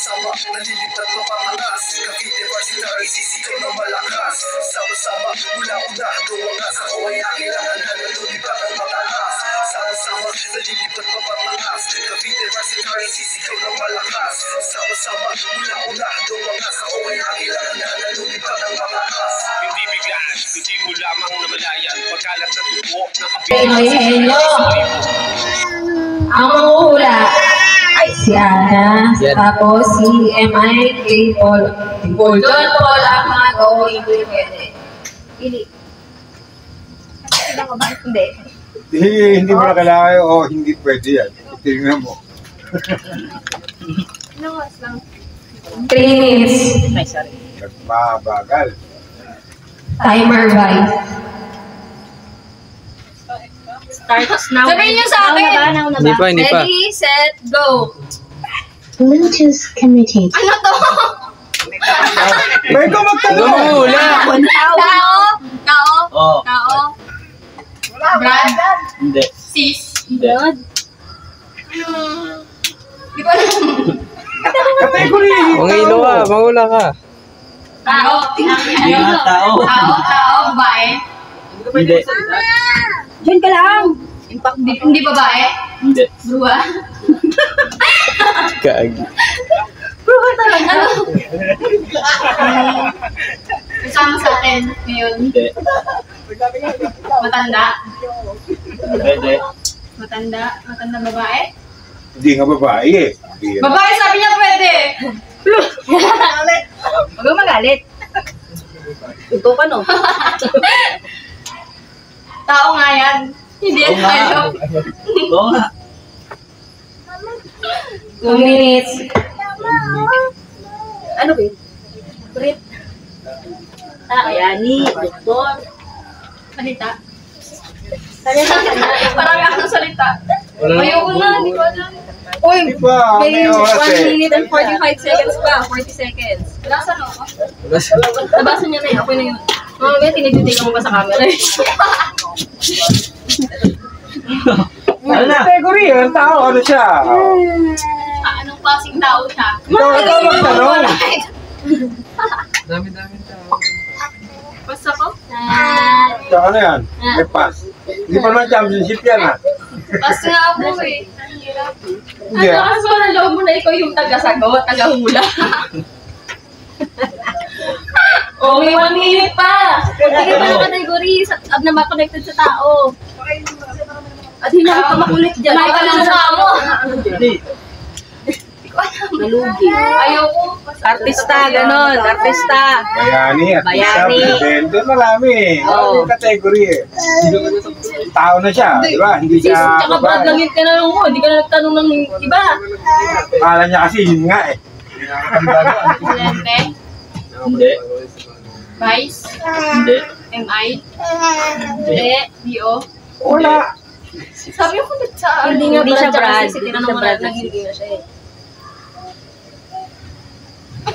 Sama-sama, nalilipat pa pangalas. Cavite Varsitary, sisigaw na malakas. Sama-sama, mula una hanggang wakas. Ako ay kailangan na nalulipat ang mataas. Sama-sama, nalilipat pa pangalas. Cavite Varsitary, sisigaw na malakas. Sama-sama, mula una hanggang wakas. Ako ay kailangan na nalulipat ang mataas. Hindi biglaan, kundi mo lamang namalayan. Pagkalat ng dugo ng Pinoy Hello! Ang manguhula ay si Ana, tapos si M.I. K. Paul. John Paul Amado, hindi pwede. Pili. Kailangan ba? Hindi. Hindi mo na kailangan o hindi pwede yan. Tingnan mo. Nawas lang. 3 minutes. Nagmabagal. Timer by. Starts now. Sabihin niyo sa akin. Hindi pa. Ready, set, go. Bluetooth connected. Ano to? May ko magtanong! Hula! Kao? Brad? Hindi. Sis? Blood? Di ko alam. Category! Mangilo ka, mangula ka. Tao? Tao. Tao? Babae? Hindi. Diyan ka lang. Hindi babae? Hindi. Bruha? Kaagi. Bruha talaga. Kasama sa atin ngayon. Hindi. Matanda? Pwede. Matanda babae? Hindi nga babae eh. Babae, sabi niya pwede. Huwag kang magalit. Ito ka no? Tao nga yan. Hindi yan tayo. Oo nga. 2 minutes. Ano ba yun? Brit. Bayani, doktor. Salita. Parang ako salita. Ayoko na, hindi ko alam. Uy, Di ba? May oras 1 eh. minute and 45 seconds pa. 40 seconds. Nasa no? Nabasa niya na yun. Ako na yun. Mga ganyan, tinigil mo pa sa camera. Ano na? Category yun. Tao, ano siya? Anong klaseng tao siya? Ikaw magtanong. Dami-dami tao. Basta ko? So, ano yan? May pass. Hindi pa naman championship yan ah. Basta nga ako eh. Hindi Ano ah. kaso na loob mo na ikaw yung taga-sagot, taga-hula. Okay, 1 minute pa. Hindi pa ng category na ma-connected sa tao. At hindi ka makulit dyan. May ka lang sa mo. Hindi. Nalugi. Ayoko. Artista, ganon. Artista. Bayani at Bayani. presidente. Marami eh. Oo. Yung category eh. Tao na siya, di ba? Hindi Sis, siya tsaka Brad lang yung tinanong mo. Hindi ka na nagtanong ng iba. Kala niya kasi yun nga eh. Presidente, Hindi. Vice, Hindi. MI, hindi, DO. Wala. Sabi ko sa Hindi nga Brad, siya tsaka Brad. Sis, Hindi tinanong siya mo Brad. na hindi na siya eh.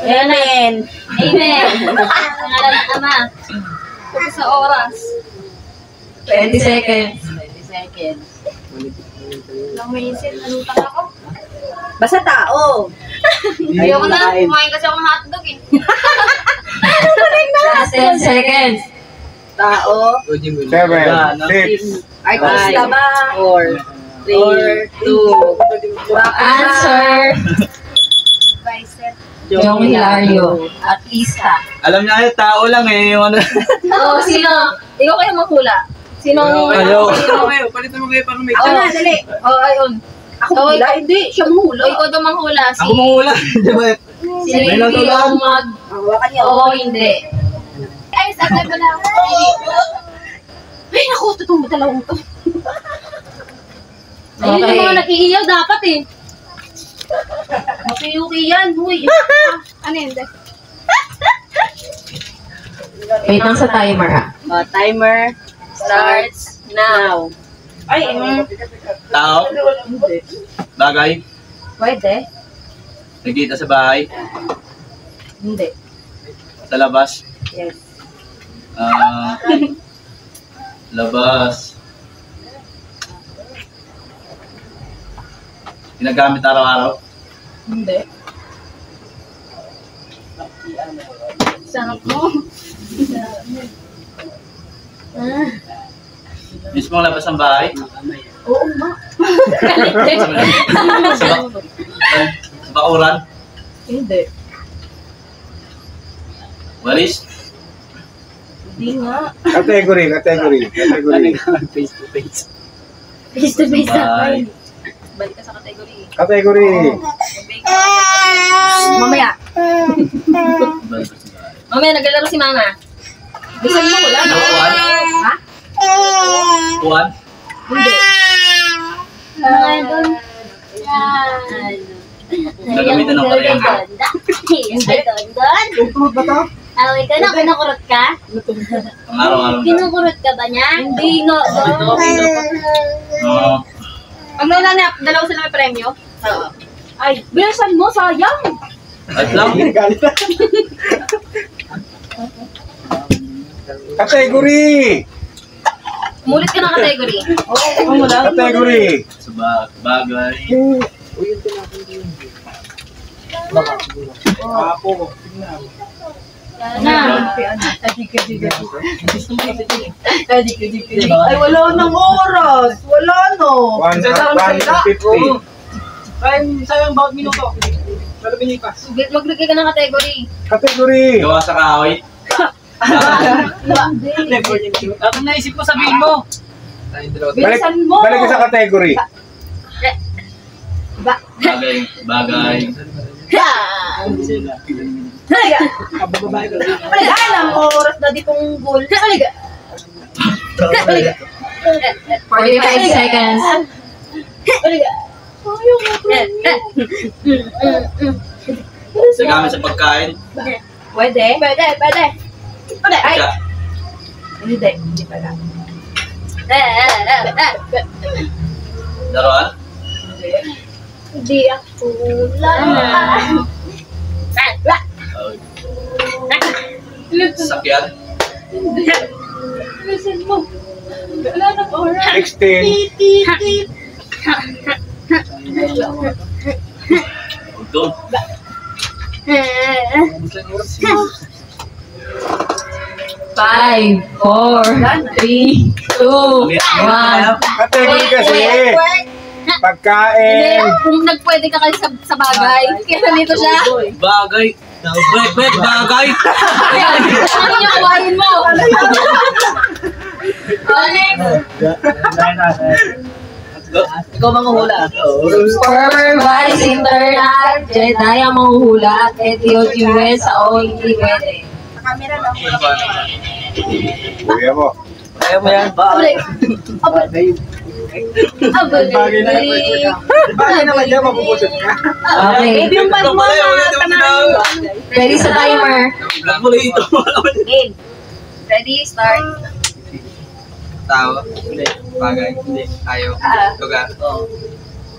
Amen. Amen. Pangalan ng ama. Tapos sa oras. 20 seconds. 20 seconds. Lang may isip, nalutang ako. Basta tao. Ayoko na, kumain kasi ako ng hotdog eh. Last 10 seconds. Tao. 7, 6, Artista ba? 4, 3, 2, Answer. Advisor. Jong Hilario. Artista. Alam niya kayo, tao lang eh. Yung ano. Oo, sino? Ikaw kayo manghula. Sino? Hello. Palitan mo kayo parang may Ako na, dali. Oo, ayun. Ako hula? Hindi. Siya manghula. O, ikaw daw manghula. Si... Ako mangula. Di ba? Si May Ricky natulang. ang mag... Hawakan niya. Oo, hindi. Ay, sagad mo lang. Ay, naku, tutong dalawang to. Ayun yung mga nag-iiyaw dapat eh. Okay yan, huy. Ano yun? Wait lang sa timer ha. Timer starts now. Ay, Tao. Bagay. pwede. Nagkita sa bahay. Hindi. Sa labas. Yes. Labas. Ginagamit araw-araw. Hindi. Sarap mo. Mismong labas ng bahay. Oo, ma. Galit eh. Sa bakuran. Hindi. Walis. Hindi nga. Category. Face to face. Face to face na. Bahay. Balik ka sa category. Category. Mamaya. Balik sa bahay. Mamaya, naglalaro si mama. Bisan mo, wala na. Upuan? Ha? Upuan? Hindi. Mga doon. Yan. Gagamitan ng kuryente. Hindi. Doon. Away ka na, kinukurot ka? Ang araw-araw. Kinukurot ka ba niya? Hindi nga. Oo. Pag nawala na, dalawa sila may premyo? Oo. Ay, bilisan mo, sayang. At lang. Category. Umulit ka ng category. Category. Sa bagay. Na. Ay, wala nang oras. Wala no. 150. Sayang bawat minuto. Wala binipas. Maglagay ka ng category. Category. Gawa sa kahoy. Ano naisip mo sabihin mo? Bilisan mo. Balik ka sa category. Bagay. Haliga. Haliga. Alam oras na di punggol. Haliga. Haliga. 45 seconds. Haliga. Sa gamit sa pagkain. Pwede. Ay. Siya. Hindi pala. Laruan. Hindi ako lang. Sakyan. Listen mo. Wala na oras. 16. Doon. 5, 4, 3, 2, 1. Category kasi. Pagkain. Kung nagpwede ka kasi sa bagay, kaya nandito siya. Bagay. Wait, bagay. Ano yung kawain mo? Ikaw manguhula. Supervise internal. Jedi ang manghuhula at Etio Jewel sa o hindi pwede. Kuya mo. Kaya mo yan. Abulay. Bagay na. Bagay naman yan, mapupusot ka. Okay. Yung bag mo na. Ready sa timer. Game. Ready, start. Tao? Hindi. Bagay? Hindi. Ayaw? Lugar? Oo.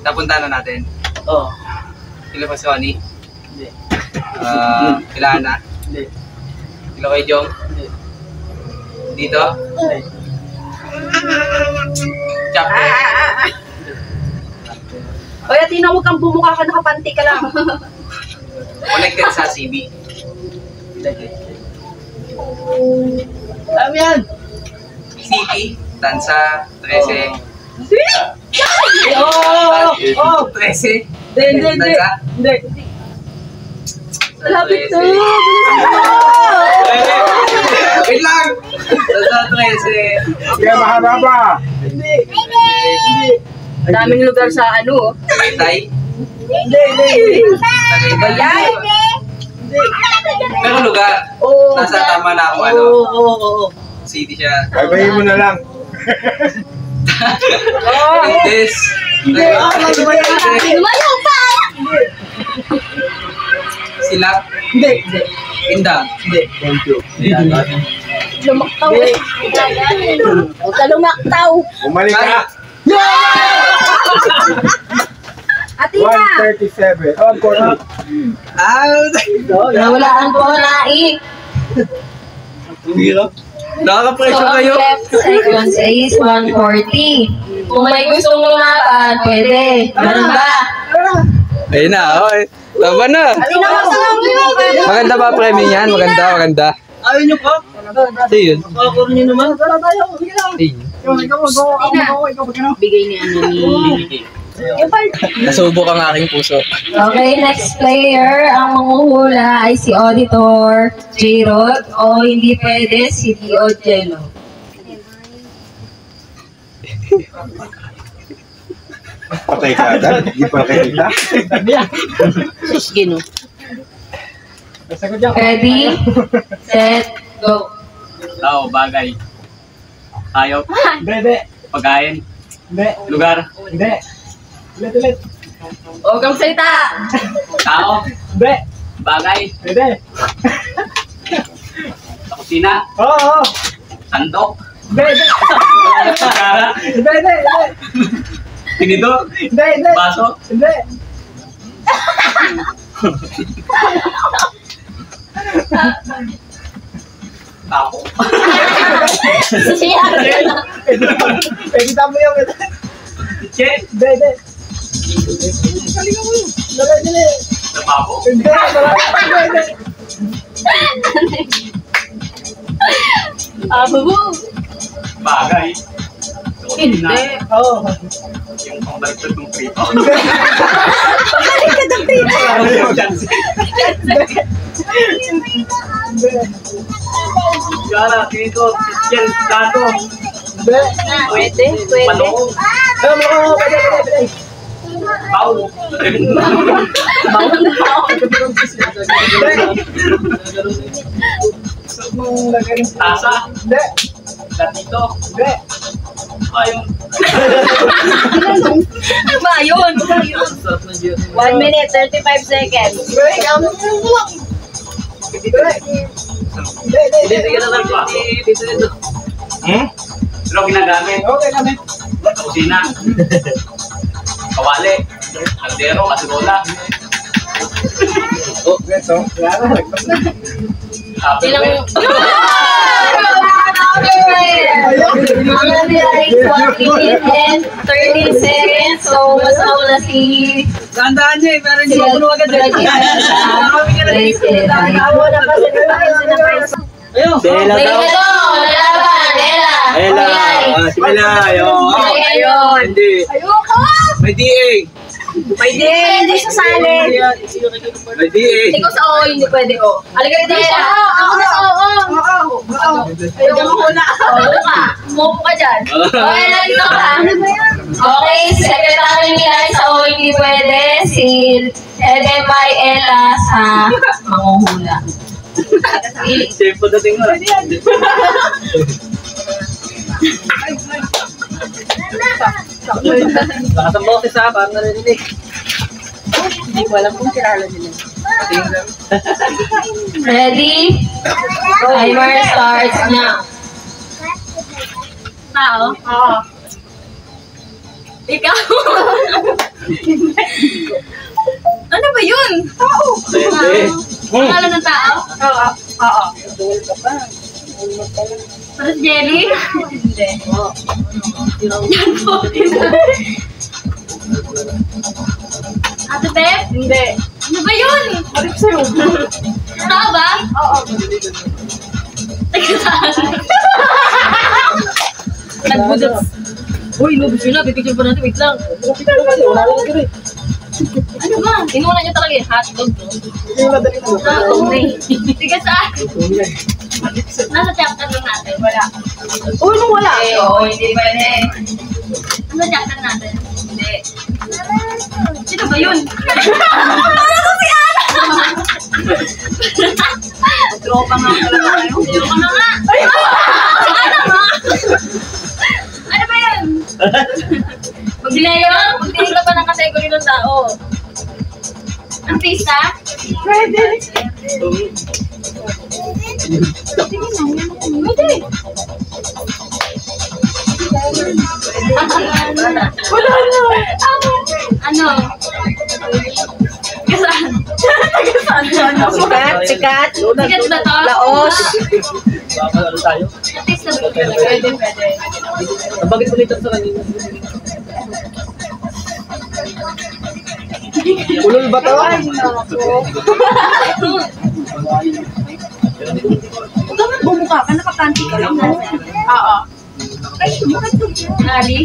Napunta na natin. Oo. Kila pa si Oni? Hindi. Kila Ana? Hindi. Kila kay Jong? Hindi. Dito? Hindi. Chapter? Oy, Atina, huwag kang bumuka ka, nakapanti ka lang. Connected sa CB? Alam yan. City? Tansa? 13? Oo. 13? Hindi. Tansa? Hindi. Lapit to! Wait lang! Tansa 13? Kaya mahaba. Hindi. Daming lugar sa ano. Taytay? Hindi. Tagaytay? Pero lugar? Oo. Nasa tama na ako ano? Oo. City siya. Baybayin mo na lang. This. Lumayo pa! Sila? Hindi. Indang? Hindi. Lumaktaw eh. Huwag ka lumaktaw. Umalik ka. Atina! 137. Oh, 40. Nawalaan po na Ang hirap. Nakaka-pressure kayo? seconds is 140. Kung may gustong lumaban, pwede. Ganun ba? Ayun na, okay. Laban na. Maganda ba premyo niyan? Maganda. Ayaw nyo pa? Ito yun. Ako rin naman. Tara tayo. Sige lang. Bigay ni ano ni... Nasubok ang aking puso. Okay, next player. Ang manguhula ay si Auditor J-Rod o hindi pwede si Dio Jello. Patay ka agad. Hindi pa nakikita. Gino. Ready, set, go. Oo, bagay. Hayop. Hindi. Pagkain. Hindi. Lugar. Hindi. Ulit. Huwag kang salita. Tao. Hindi. Bagay. Hindi. Sa kusina. Oo. Sandok. Hindi. Kara. Hindi. Tinidor. Hindi. Baso. Hindi. Tapo. Kita mo yung Che. Hindi. Galingan mo yun. Dali. Napapo. Hindi. Hindi. Bagay. Sa kusina. Oo. Yung pambaliktad ng prito. Kara, dito. Yan, dato. Hindi. Pwede. Palong. Pwede. Pau. Tasa. Hindi. Latito. Hindi. Ayun. Ano ba yun? 1 minute, 35 seconds. Break. Hindi. Sige na lang pa. Pero ginagamit. Okay namin. Sa kusina. Kawali. Kaldero. Kasirola. Beso. Tupperware. Ang nangyari 1 minute and 30 seconds. So, mas nauna si... Tandaan niya pero hindi mo puno agad. Ayun. Bella Wait, daw. ito! Lalaban! Ella! Bella. Si Bella. Ayun! Hindi. May DA. Pwede, hindi sasali. May DA. Ikaw sa oo, hindi pwede o. Alagay dito siya. Ako na, oo. Ayaw mo muna. Oo ka. Umupo ka dyan. Okay, nandito ka. Okay, secretary nila sa O hindi pwede, si Edemay Ella sa manguhula. Safe po dating mo. Lakas ang boses ha, parang narinig. Hindi ko alam kung kilala nila. Ready? Timer starts now. Tao? Oo. Ikaw? Ano ba yun? Tao. Pwede. Pangalan ng tao? Oo. Parang jelly? Hindi. Yan po. Ate Beth? Hindi. Ano ba yun? Marip sa'yo. Tao ba? Oo. Teka saan? Nagbudot. Uy, lubos yun na. Pipicture pa natin. Wait lang. Wala lang ka rin. Ano ba? Inuna niya talaga yung hotdog. No? Hindi yung madali mo. Teka saan? Nasa chapter lang natin. Wala. Uy, nung wala. Oo, hindi pwede. Nasa chapter natin. Hindi. Sino ba yun? Tropa nga pala tayo. Ayoko na nga. Ano nga? Ano ba yun? Magdinig ka pa ng kategory ng tao. Artista? Pwede. Pwede. Wala na. Ano? Kasaan? Kasaan? Sikat. Sikat ba to? Laos. Ano tayo? Artista ba? Pwede. Bakit mo nito sa kanina? Ulol ba to? Huwag ka magbumuka ka, nakapanty ka lang. Oo. Ay, Ali?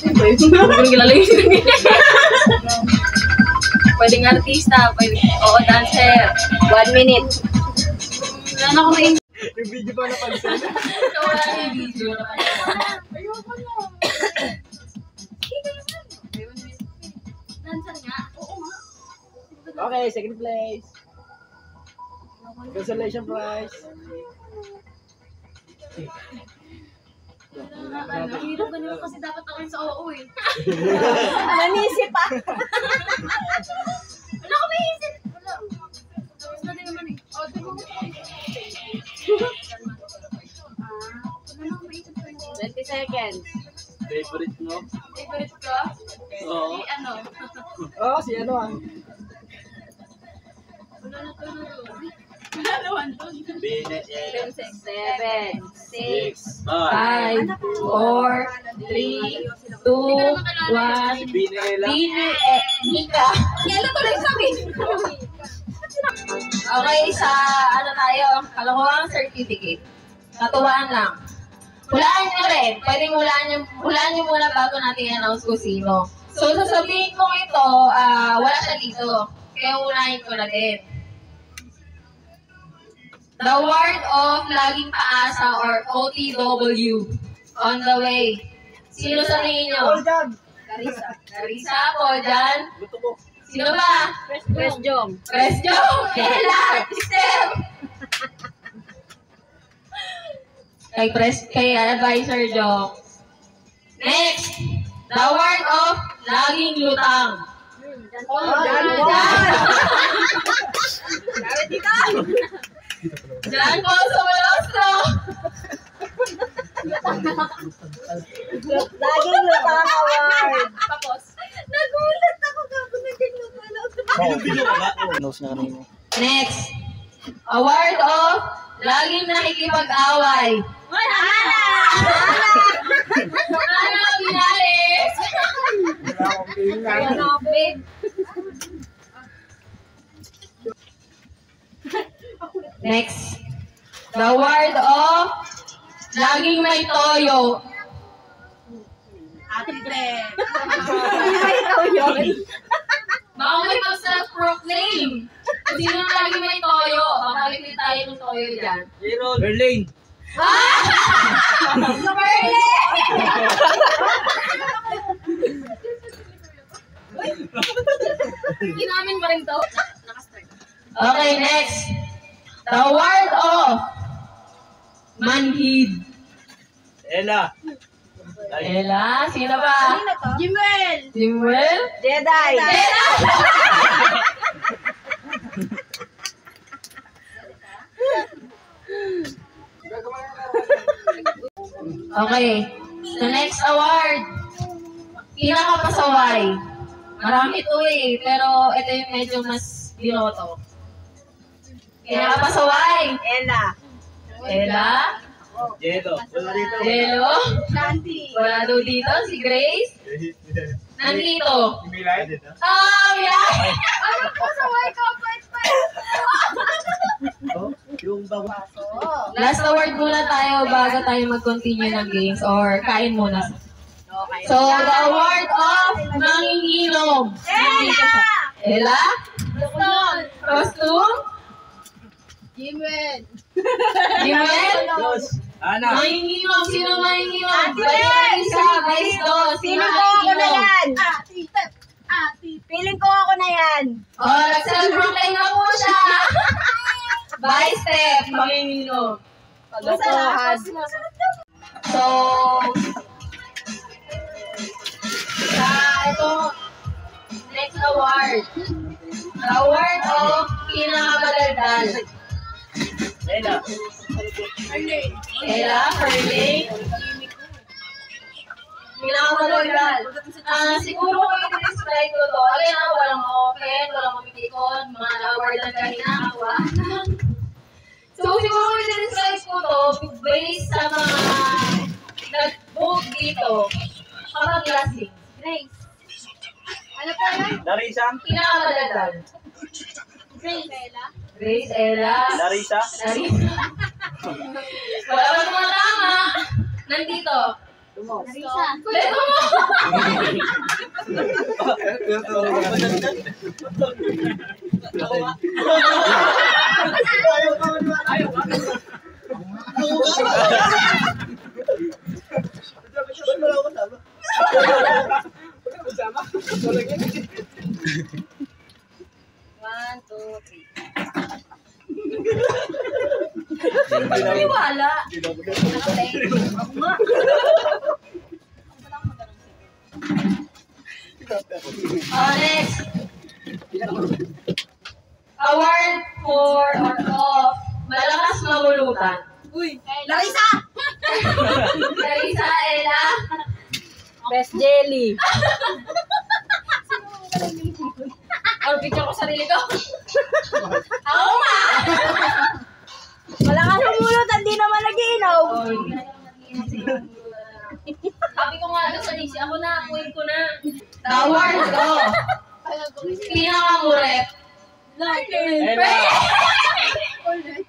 Kung kilala yung pwedeng artista, pwedeng, oo, dancer. 1 minute. Wala na ako may Yung video pa napansin. wala na yung video. Ayoko na. Dancer nga? Oo nga. Okay, second place. Consolation prize. Ano, hirap ba nila kasi dapat ako yun sa oo eh. Nanisip pa. Wala ko may isip. Wala. Tapos na din naman eh. O, di mo. Wala na ako may isip ko yun. 20 seconds. Favorite mo? Favorite ko? Oo. Si ano? Oh, si ano ah. Wala na to. Wala naman to. Bine, 7, 6, 5. 5, 4, 3, 2, 1. Bine lang. Nika. Kailan ko lang sabi? Okay, sa ano tayo, kalokohan certificate. Katuwaan lang. Hulaan nyo rin. Pwedeng hulaan nyo muna bago natin i-announce kung sino. So, sasabihin ko ito, wala siya dito. Kaya hulahin ko na din. The word of laging paasa or OTW. On the way. Sino sa tingin nyo? Carissa. Carissa, Kojan. Sino ba? Press Jom. Press Joe! Kela! Step! Kay Advisor Joe. Next! The word of laging lutang. Jan Paul Sumolostro! Laging lutang award. Tapos, nagulat ako kapag naging pala. Next! A word of laging nakikipag-away. Ana Pinares! Next. The word of laging may toyo. Baka may mag-self-proclaim. Kung sino na laging may toyo, baka may tayo ng toyo dyan. Berling. Hindi namin pa rin to. Nakastart. Okay, next. The word of manhid. Ella. Ella, sino ba? Jimuel! Jimwell? Jedi. Okay. The next award. Pinakapasaway. Marami ito eh, pero ito yung medyo mas binoto. Pinakapasaway. Ella. Ella? Jelo. Wala dito. Hello? Shanti! Wala daw dito, si Grace? Nandito. Milay? Milay! Ano po sa wake up? Yung bago. Last award muna tayo bago tayo mag-continue ng games or kain muna. So, the award of manginginom. Ella? Costume? Jimuel! Jimel? Ana. Manginginom. Sino manginginom? Vice 1, Vice 2. Feeling ko ako na yan. Feeling ko ako na yan. Oh, nag-self-proclaim na po siya. Vice step, manginginom. Kalokohan. So, sa ito, next award. The award of pinakamadaldal. Ella. Ella, Perling. Pinakamadaldal. Siguro kung i-describe ko to, alin na walang open, walang mapitikon, mga award lang kanina, nakuha. So, siguro kung i-describe ko to, based sa mga nag-vote dito, kapag lasing. Larissa. Pinakamadaldal. Grace, Ella. Larissa. Wala ba mga tama? Nandito. Marisa. Leto mo! One, two, three. Hindi wala. Next. Award for or of malakas mamulutan. Larissa! Larissa, Ella. Best jelly. Or picture ko sarili ko. Ako nga! Wala ka namulutan, di naman nag-iinom. Sabi ko nga sa Lizzie, ako na, point ko na. The award ko. Pinakamuret.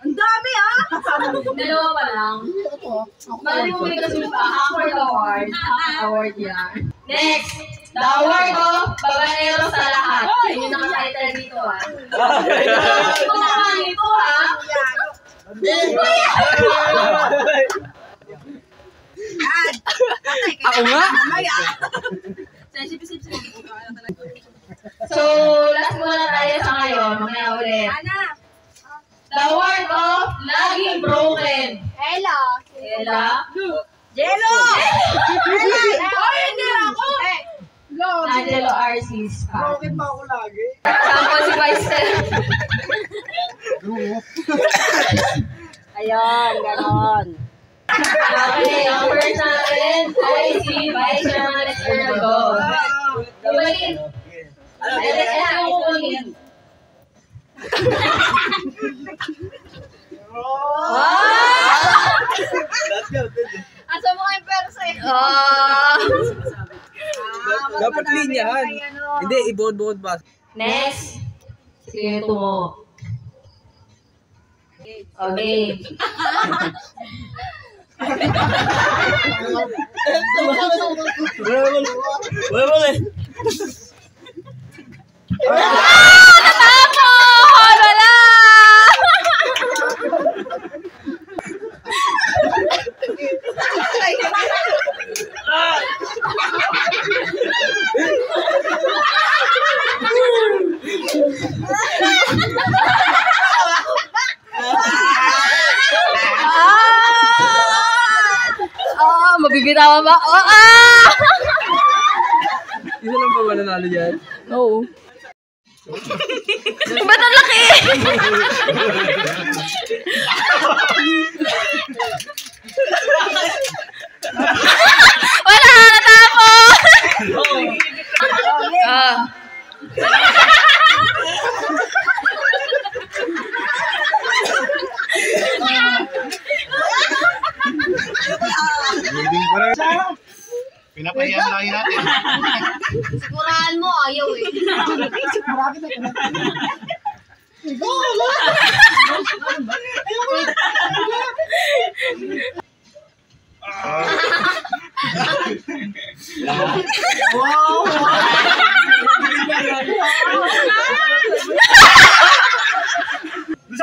Ang dami ah! Dalawa pa lang. Mali mo may kasi pa. Award award. Award yan. Next. The award ko, babaero sa lahat. Yun yung nakatitle dito ah. Ito naman ito ah. Ako nga. So, last muna tayo sa ngayon. Mamaya ulit. The award of laging broken. Ella. Ella. Jello! Ay, hindi ako! Angelo Arcis. Bakit ba ako lagi? Sample si Vice. Ayun, ganon. Okay, ang first natin ay si Vice Chairman Ergo. Gabalin. Ito yung kukunin. Asa mo kayong persa eh? Dapat linyahan. Hindi, ibuod-buod ba? Next. Sino ito mo? Okay. Wala. Mabibitawan ba? Isa lang ba mananalo yan? Oo. Ba't ang laki? Wala! Natapos! Pinapahiya mo lang natin. Sigurahan mo, ayaw eh.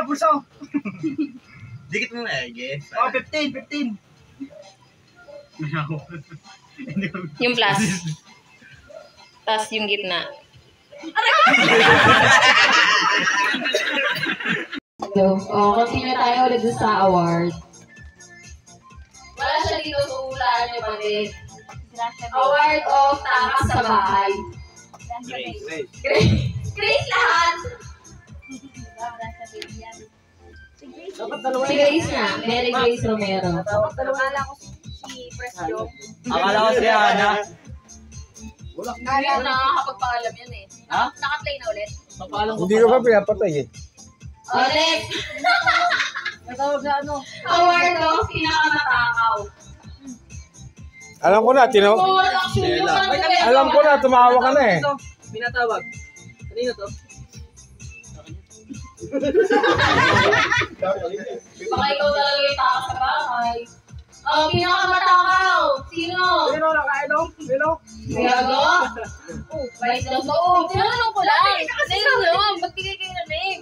Bulsa. Dikit mo na, guys. Oh, 15. Yung plus. Tapos yung gitna. So, continue tayo ulit sa award. Wala siya dito sa ulaan niyo pati. Award of takas sa bahay. Grace lahat. Si Grace na. Mary Grace Romero. Akala ko si Presyo. Akala ko si Ana. Hindi ako nakakapagpaalam yan eh. Ha? Naka-play na ulit. Hindi ko pa pinapatay eh. Next. Natawag na ano? Award of pinakamatakaw. Alam ko na, Actually, alam ko na, tumawa ka na eh. Pinatawag. Kanino to? Baka ikaw talaga yung tao sa bahay. Oh, pinakamatakaw! Sino? Sino nakainom? Sino? Gago? Vice daw sa Tinanong ko lang. Sino yun? Magbigay kayo ng name.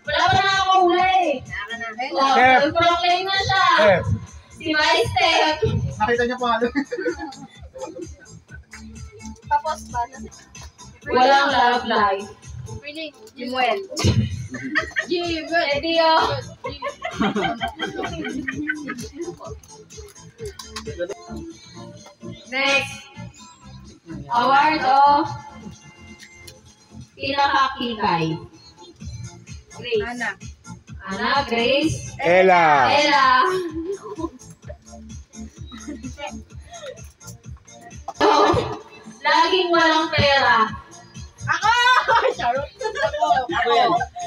Wala pa nakakahuli. Oh, Chef. proclaim na siya. Chef. Si Vice Step. Nakita niyo pa Tapos ba? Walang love life. Really? Jimuel. Eddie, oh. Next. Award of pinakakikay. Grace. Ana, Grace. Ella. Ella. Oh, laging walang pera. Ako! Charot. Ako.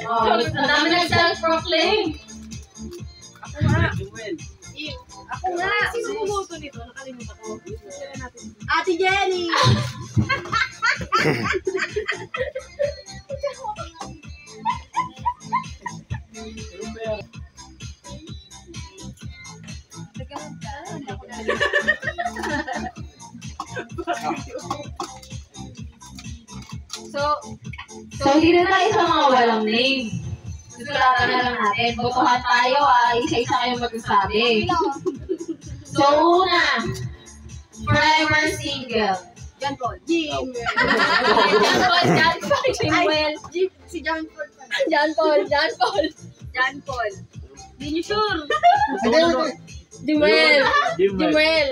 Oh, ang dami na self-proclaim. Jumuel. Ako nga. Sino bumoto nito? Nakalimutan ko. Ate Jenny. So hindi na tayo sa mga walang name. Susulatan na lang natin. Botohan tayo, isa-isa kayong magsasabi. So una, forever single. John Paul. Jim. John Paul. Jimuel. Si John Paul. John Paul. John Paul. Di niyo sure. Jimuel. Jimuel.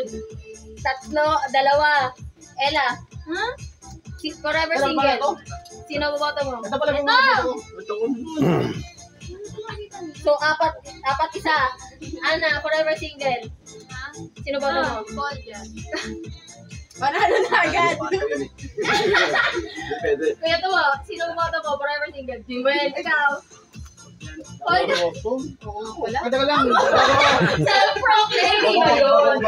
Tatlo, dalawa. Ella. Huh? Forever single. Sino boboto mo? Ito pala Ito! Ito ko. So, apat isa. Ana, forever single. Sino boto mo? Paul yan. Panalo na agad. Kuya Tumo, sino boto mo? Forever single. Jimuel. Ikaw. Paul. Wala. Kada ka lang. Self-proclaiming ba yun?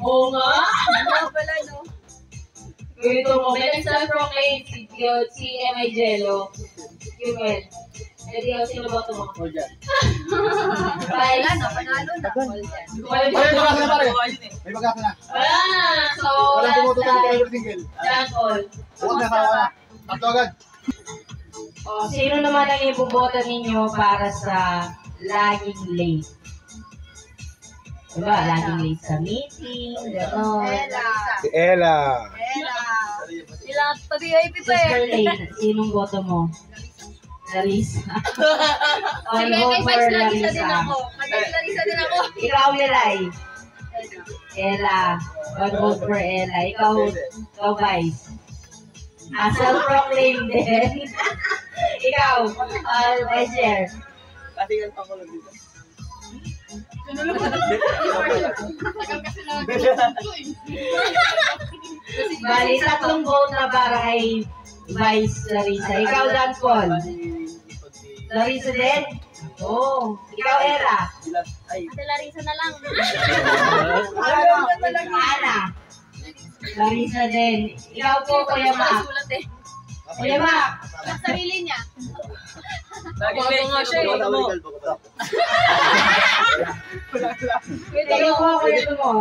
Oo nga. Ano pala, no? Ito mo, may nag-self-proclaim si M.I. Jello. Jumuel. Eddie, sino ba ito mo? Wala na, panalo na. Paul yan. May bagasa na. Wala na. So, Walang tumoto sa last forever single. John Paul. Huwag na tawa na. Tatlo agad. O, sino naman ang iboboto ninyo para sa laging late? Diba, laging late sa meeting, gano'n. Ella. Si Ella. Ella. Sila, pa-VIP pa eh. Sister Lane, sinong boto mo? Larissa. All Sige, vote kay for Vice Larissa din Larissa. ako. Kay Vice Larissa din ako. Ikaw, Lelay. Ella. One vote for Ella. Ikaw, Vice. Self-proclaim din. Ikaw, Vice Chair. Katingan pa ko lang dito. Bali, tatlong vote na para kay Vice Larissa. Ikaw, Dan Paul. Larissa din? Oo. Ikaw, Era. Ay. Ate Larissa na lang. Ana. Larissa din. Ikaw po, Kuya Mac. Sulat eh. Kuya Mac. Sa sarili niya. Lagi nga siya eh. Ikaw po, Kuya Tumo.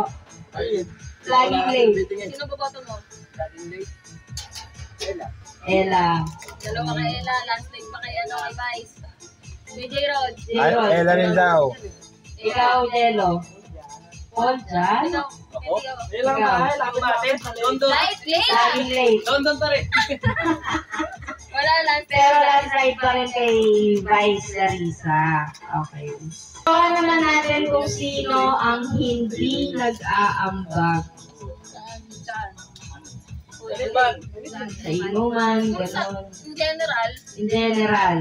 Laging late. Sino boboto mo? Ella. Dalawa kay Ella. Last night pa kay Vice. DJ Rod. Ay, Ella rin daw. Ikaw, Jello. Paul dyan. Ikaw. Ilang bahay, laban natin. London. Light, late. Laging late. London pa rin. Wala, last Pero landslide pa rin kay Vice Larissa. Okay. So, naman natin kung sino ang hindi nag-aambag sa inuman, gano'n. In general, In general.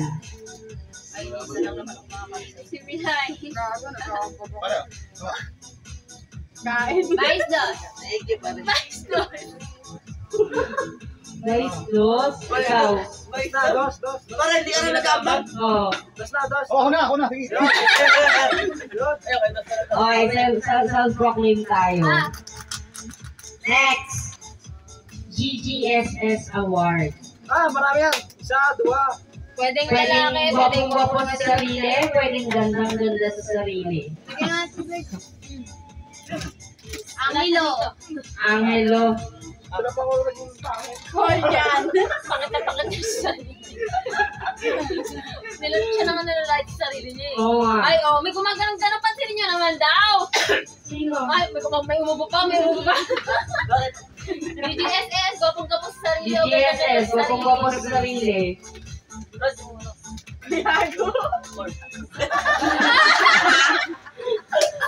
si Pinay. Kain. Vice does. Vice does. Nice, Dos. Ikaw. Dos. Para hindi ka rin nag-ambag. Oh. Dos. Oh, ako na. Sige. Okay, self-proclaim tayo. Next. GGSS Award. Marami yan. Isa, dua. Pwedeng Pwedeng lalaki, pwedeng gwapo sa sarili, pwedeng gandang-ganda sa sarili. Angelo. Angelo. Wala pa ako naging pangit. Hold yan. Pangit na pangit niya sa sarili. Siya naman nalalait sa sarili niya eh. Oo nga. Ay, may gumaganong-ganong pansinin niyo naman daw. Sino? Ay, may umubo pa. Bakit? GGSS, gwapong-gwapo sa sarili. GGSS, gwapo sa sarili.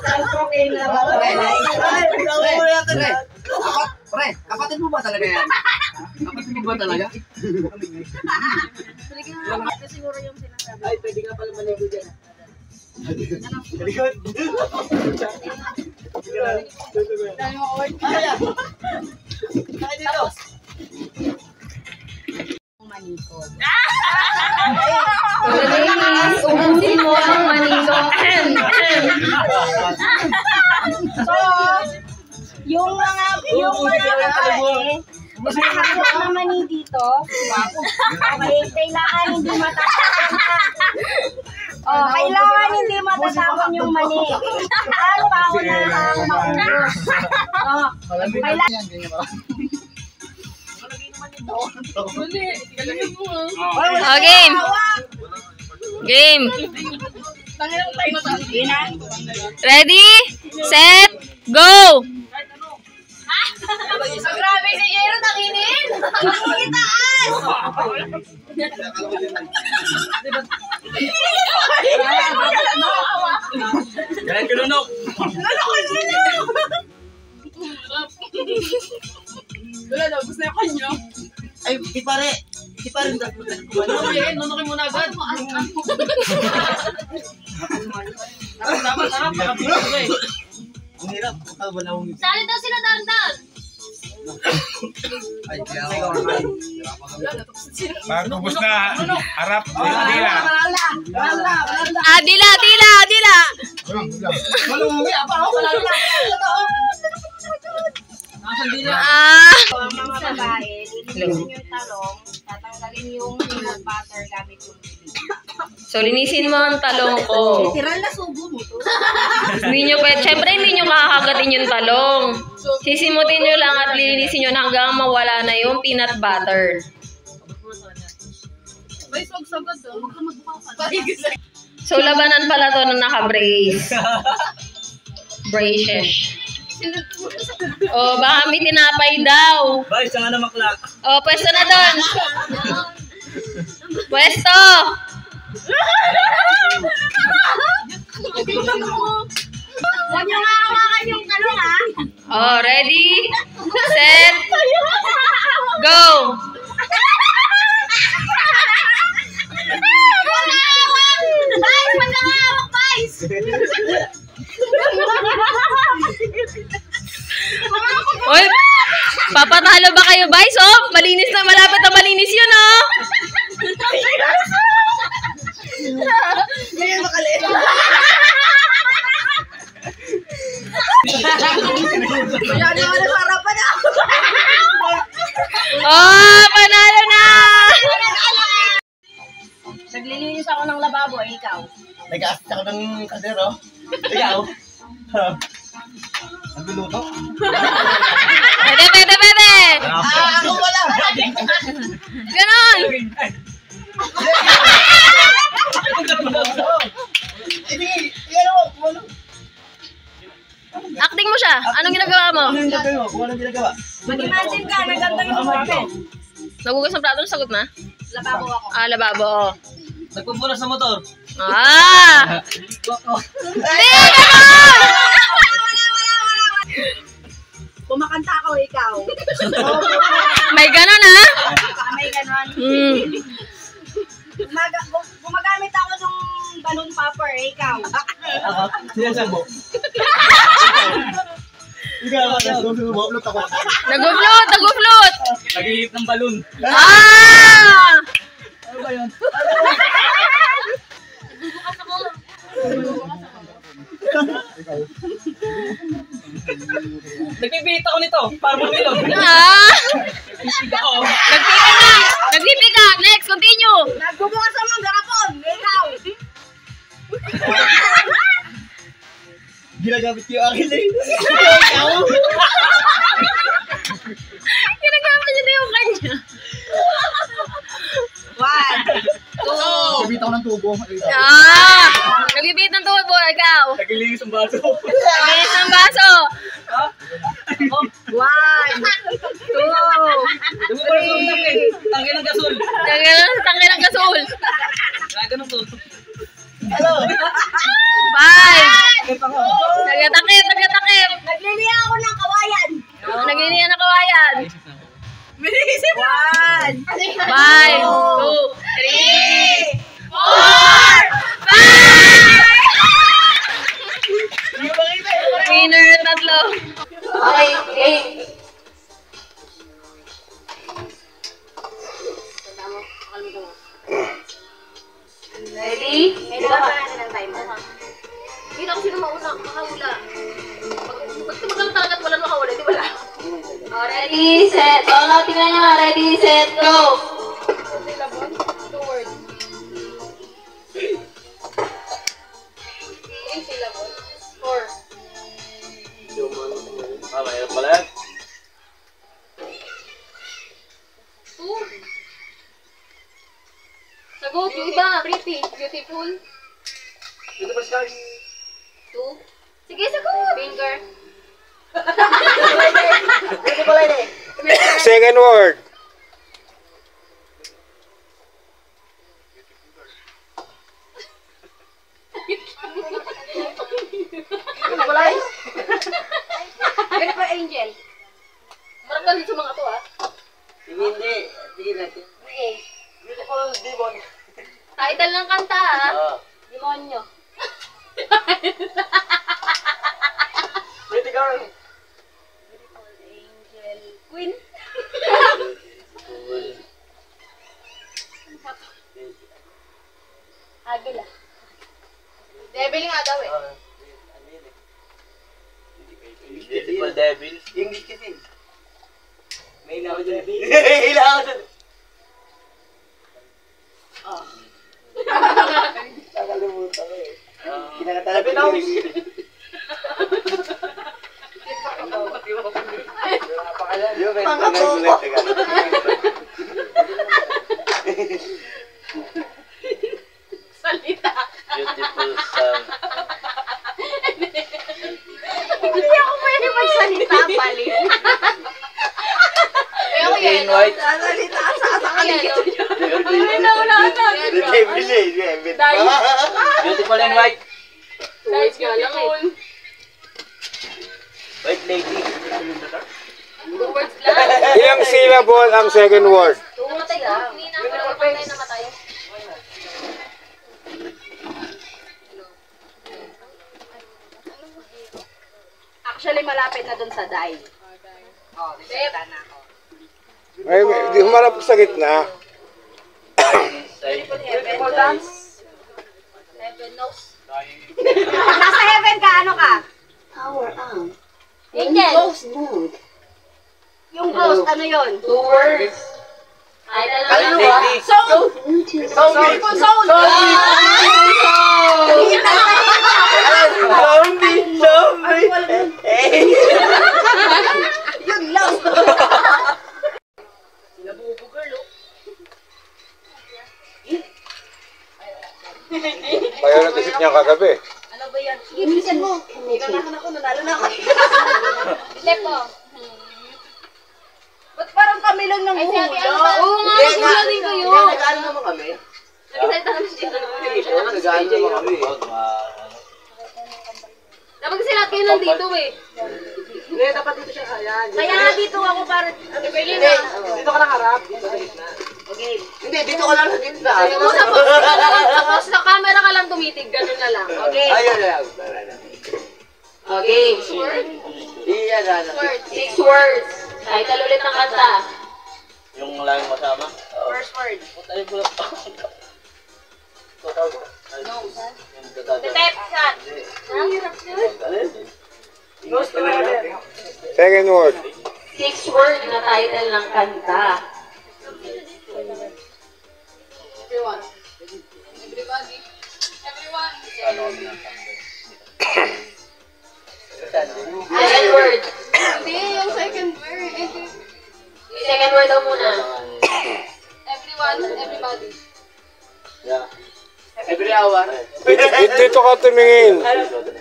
Self-proclaimed na ba? Pre, kapatid mo ba talaga yan? Kapatid mo ba talaga? Siguro yung sinasabi. Ay, pwede nga pala maligo dyan. Ubusin mo ang manigo. So, yung mga babae, nakakot na mani dito, okay, kailangan hindi matatapon na. Oh, kailangan hindi matatapon yung mani. At paunahang maubos. Oh, kailangan. Game. Game. Ready? Set? Go! Grabe si Jero, tanginin! Ang taas! Ganyan kulunok. Wala na, gusto yung kanya. Ay, di pare dapat ko. Nunukin mo na agad. Dapat harap, makapito ko eh. Ang hirap. Wala akong Sali daw sila dandan! Ay, kaya ako. Pagkubos na harap, dila. Dila! Wala mo, may apa ako, wala na. Nasaan din yan? Mga babae, lilinisin yung talong, tatanggalin yung peanut butter gamit yung bibig. So, linisin mo ang talong ko. Tiral na subo mo to. Hindi nyo pwede. Siyempre, hindi nyo kakagatin yung talong. Sisimutin nyo lang at lilinisin nyo hanggang mawala na yung peanut butter. May sagad daw. Huwag ka magbukasan. So, labanan pala to nung naka-brace. Braces. Oh, baka may tinapay daw. Bay, saan nga na makla? Oh, pwesto na doon. Pwesto. Huwag nyo nga hawakan yung talong, ha? Oh, ready? Set. Go. Guys, magkakawak, guys! Oy, papatalo ba kayo, guys? Oh, malinis na, malapit na malinis yun, oh. Ngayon makaliit. Yan yung ano, harapan na. Oh, panalo na! Naglilinis ako ng lababo, ikaw. Nag-aasat ako ng kaldero. Ikaw? Nagluluto? Pwede. Ako wala! Ganon. Acting mo siya. Anong ginagawa mo? Ano yung gagawin mo? Kung anong ginagawa? Mag-imagine ka, nagandang yung open. Nagugas ng plato, sagot na? Lababo ako. Lababo, oh. Nagpupunas sa motor. Kumakanta ako, ikaw. May ganon, ha? May ganon. Gumagamit ako ng balloon popper, ikaw. Sinasabo. Ikaw, nagfloat ako. Nag-float. Nag-iip ng balon. Ano ba yun? Nagpipita ko nito. Para mo nilog. Nagpipi ka! Next, continue! Nagbubukas ang mga garapon. Ikaw. Ginagamit yung akin eh. Ginagamit niya na yung kanya. 1, 2. Sabit ako ng tubo. Nagbibit ng tubo, ikaw. Naglilis ang baso. Nagbibit ng baso. 1, 2. Tangin ng gasol. Tangin ng gasol. Ganun to. 5. Nagatakip. Nagliliya ako ng kawayan. Nagliliya na kawayan. Binisip. 1, 5, 2, 3, 4, 5! Winner, tatlo. Okay, game. Ready? Hindi na ako sino mauna, makahula. Pag tumagal talaga at wala makahula, di wala. Ready, set. Tingnan nyo. Ready, set, go! Mahirap pala yan. Sagot, yung iba, pretty, beautiful. Beautiful stars. 2. Sige, sagot! Finger. Second word. Ganito pa, Angel. Marang ka sa mga to, ha? Sige, hindi. Sige natin. Beautiful demon. Title ng kanta, ha? Demonyo. Pretty girl. Queen. Agila. Devil nga daw, eh. Beautiful devil. English kasi. May hila ako dyan. Hila ako dyan. Nakalimutan ko eh. Kinakatalapin ako. Mga bobo. Salita. Beautiful song. Hindi ako pwede magsalita, baliw. Beauty in white. Sasalita sa kaligit. Beautiful in white. Guys, nga lang, eh. White lady. 2 words lang. Ilang syllable ang second word? Namatay ka. Hindi na. Namatay. Actually, malapit na dun sa die. Oh, bisita na ako. Ay, di humarap sa gitna. Beautiful dance. Heaven knows. Nasa heaven ka, ano ka? Angel. Ghost mood. Yung ghost, ano yun? 2 words. Title ng White kanta. lady. Soul! Beautiful soul! Zombie! Yun lang! Kaya nag-isip niya kagabi. Ano ba yan? Sige, bilisan mo. Nanalo ako, nanalo na ako. Step mo. Ba't parang kami lang ng Ay, si Ate, ano hula? ba? Oo nga, hula din kayo. Nag-ano naman kami? Nagsalita kami siya. Nag-ano naman kami. Dapat kasi lahat kayo nandito, eh. Hindi, dapat dito siya kaya. Kaya nga dito ako para... Ano ba yun? Dito ka lang harap. Dito sa gitna. Okay. Hindi, dito ka lang sa gitna. Tapos sa camera ka lang tumitig, gano'n na lang. Okay. Ayun na lang. Okay. Iyan na. 6 words. Title ulit ng kanta. Yung lang masama? First word. Tayo pula. Deception. Ang hirap yun. Gusto na yan. Second word. 6-word na title ng kanta. Everyone. Everybody. Everyone. Second word. Hindi, yung second word. Second word daw muna. Everyone, everybody. Every hour. Dito ka tumingin.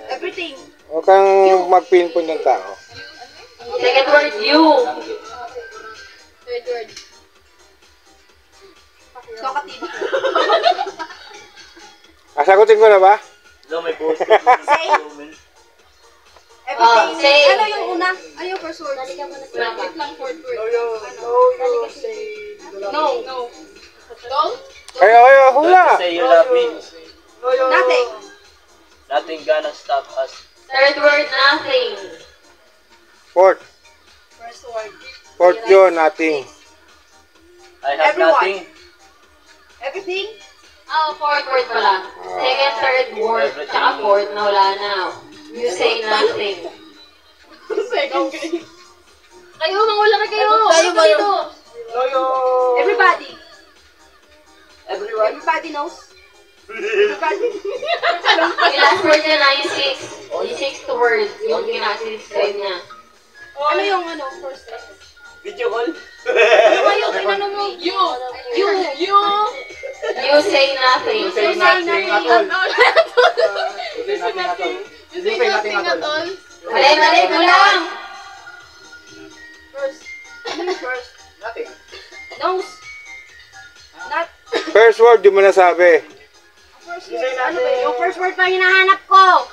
Everything. Huwag kang mag-pinpoint ng tao. Second word, you. Third word. Talkative. Sagutin ko na ba? No, may post. Say. Everything. Say. Ano yung una? Ano yung first word? Wait lang, fourth word. No. No. Don't? Kayo, hula. Say you love me. Nothing. Nothing gonna stop us. Third word, nothing. Fourth. First word. Fourth yun, nothing. I have Everyone. nothing. Everything. Oh, fourth word pala. Second, third word, tsaka fourth na wala na. You say nothing. Second. Kayo, mangula na kayo. Tayo ba yun? Dito. Everybody. Everyone. Everybody knows. Everybody. Yung last word niya na yung six. Yung sixth word, yung ginasiscribe niya. Ano yung ano, first word? Video call. Ano kayo? Kinano mo? You. You say nothing. You say nothing at all. You say nothing at all. Mali mo lang. First. Ano yung first? Nothing. Nose. Not. First word, di mo nasabi. First word. Ano ba yun? Yung first word pa hinahanap ko.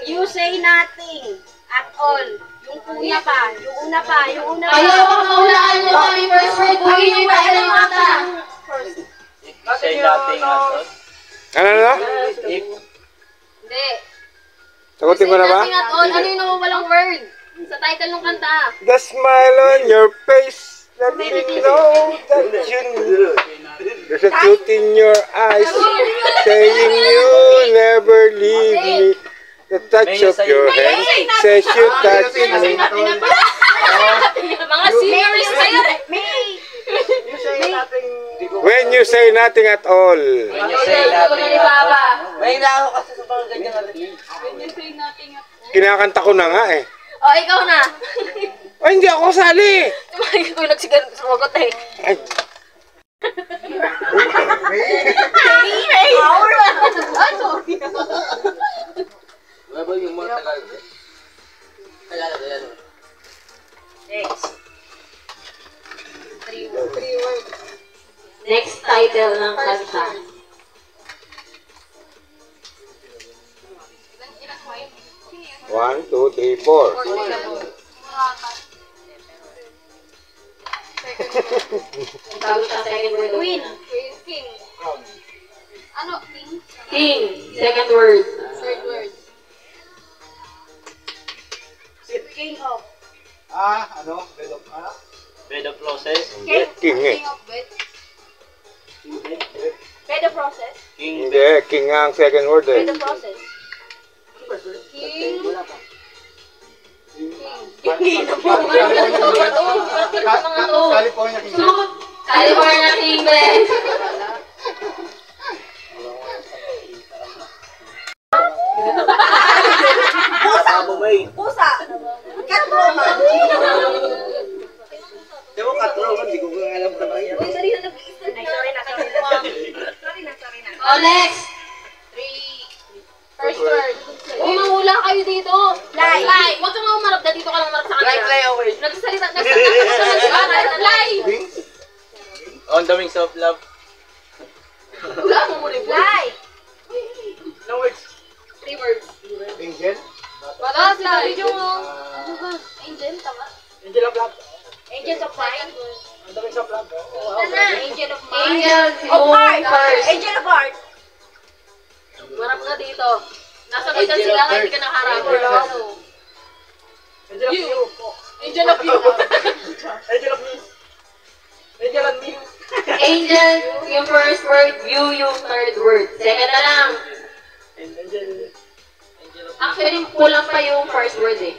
You say nothing at all. Yung una pa. Kayo, maulaan niyo kami first word. Huwag niyo yung title ng kanta. First. Say nothing at all. Ano? If Hindi. Sagutin ko na ba? Nothing at all. Ano yung nawawalang word? Sa title ng kanta. The smile on your face, let me know that you knew. There's a truth in your eyes, saying you'll never leave me. The touch of your hand says you touch me. Mga singers kayo. When you say nothing at all. when you say nothing at all. May ako kasi sa mga ganyan natin. When you say nothing at all. Kinakanta ko na nga eh. Oh, ikaw na. Ay, hindi ako sali. Tumagay ko nagsigan sumagot eh. Ay, Power na. Ay, sorry. Ano ba yung mga tagal? Ayan. Next. Three words. Next title ng kanta. One, two, three, four. Bago siya second word. Queen. King. Ano? King? King. Second word. Third word. King of. Bed of process. King eh. King of bed. Bed of process. King Hindi, king nga ang second word eh. Bed of process. King. California King, Ben. Pusa. Cat Roman. Di ba katroman? Di ko alam ka ba yan? Uy, sorry na. Sorry na. Oh, next. First word. Uy, mahula kayo dito. Lie. Huwag kang umarap na dito ka lang umarap sa kanila. Fly away. Nagsasalita ka naman. Lie. On the wings of love. Wala mo muli. Lie. No words. 3 words. Angel? Wala sa video mo. Ano ba? Angel, tama? Angel of love. Angels of Mine. On the wings of love. Sana. Angel of Mine. Angel, Of Heart. first. Angel of Heart. Marap ka dito. Nasa may sila nga, hindi ka nakaharap. Angel of you. Angel of You. Angel of me. Angel of me. Angel, yung first word, you yung third word. Second na lang. Angel. Actually, kulang pa yung first word eh.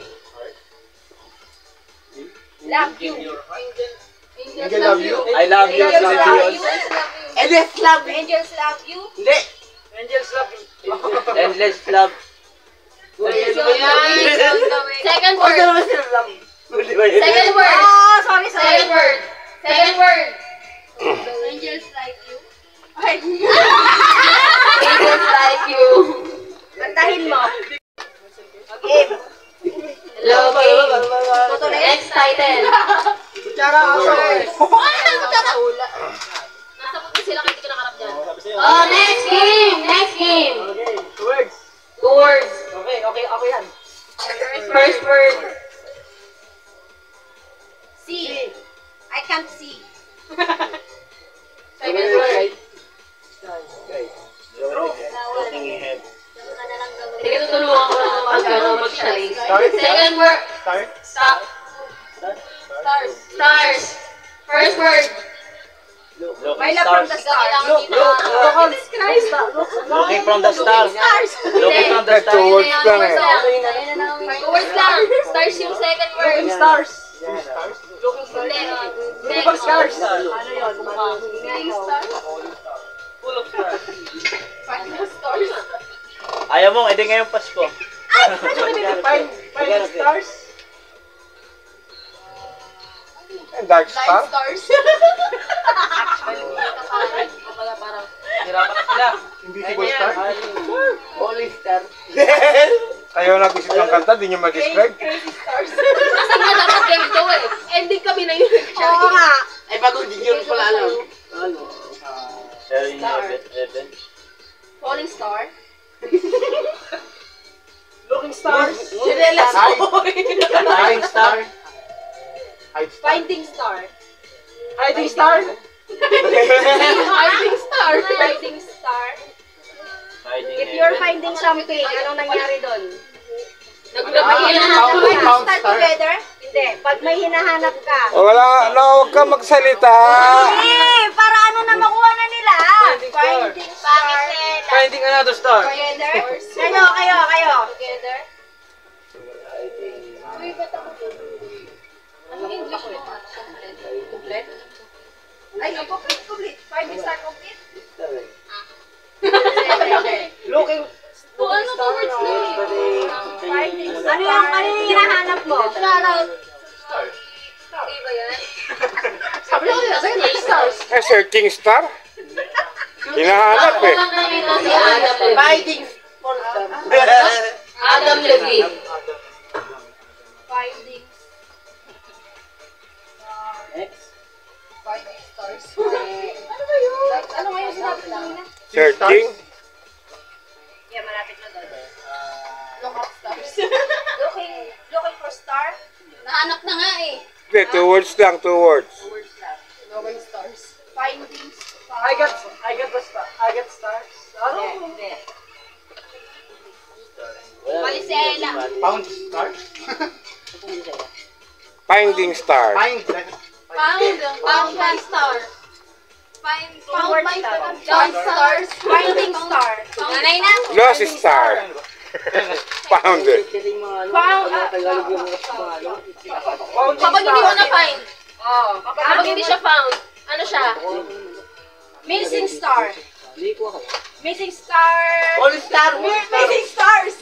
Love you. Angel love you. I love you. Angels love you. Endless love. Angels love you. Hindi. Endless love. Second word. Second word. Oh, sorry. Second word. Second word. Angels like you. Angels like you. Kantahin mo. Game. Hello, game. Next title. Kutsara ako. Nasa puti sila kayo, hindi ko nakarap dyan. Oh, next game. Next game. Okay, 2 words. 2 words. Okay, ako yan. First word. See. I can't see. Second word. Sige, tutulungan ko lang mag-challenge. Second word. Stop. Stars. Stars. First word. My love from the stars. Looking from the stars. Looking from the Two stars. words lang eh. 2 words lang. Stars yung second word. Stars. Hindi. Next stars. Ano yun? Full of stars. Stars. Ayaw mo, edi ngayong Pasko. Five stars. Dark Star? Stars. Parang Hirapan na sila. Invisible Star? Holy star. Kayo nag-isip ng kanta, di nyo ma-describe? kasi nga dapat ganito eh. Ending kami na yun. Oo nga. Ay, bago din yun pala alam. Ano? Sharing heaven. Falling star. Looking stars. Sinelas ko. Hiding star. Finding star. Hiding star. Hiding star. Finding star. Hiding If you're heaven. finding something, anong nangyari doon? Naglabayan Find na. star together? Hindi. Pag may hinahanap ka. Wala, no, huwag ka magsalita. Eh, para ano na makuha na nila? Finding star. Finding another star. Together? Kayo. Together. Anong English mo? Complete? Ay, complete. Finding star complete? Looking. Kung ano to words na eh. Finding star. Ano yung hinahanap mo? Shoutout. Hindi ba yan? Sabi ko nila, sa'yo, stars. Searching Star? Hinahanap eh. Ang nakita si Adam Levine. Finding for star. Adam Levine. Finding Next. Finding stars. Ano ba yun? Ano nga yung sinabi kanina? Searching? Yeah, malapit na doon. Look up stars. Looking for star? Nahanap na nga eh. Hindi, 2 words lang, 2 words. Local stars. Finding star. I got the star. I got stars. Ano? Hindi. Malisela. Found stars? Finding Star. Find. Found by star. Found by star. Found stars. Finding star. Nanay na. Lost Star. Found it. Kapag hindi mo na-find. Kapag hindi siya found. Ano siya? Missing star. Missing star. All star. Missing stars.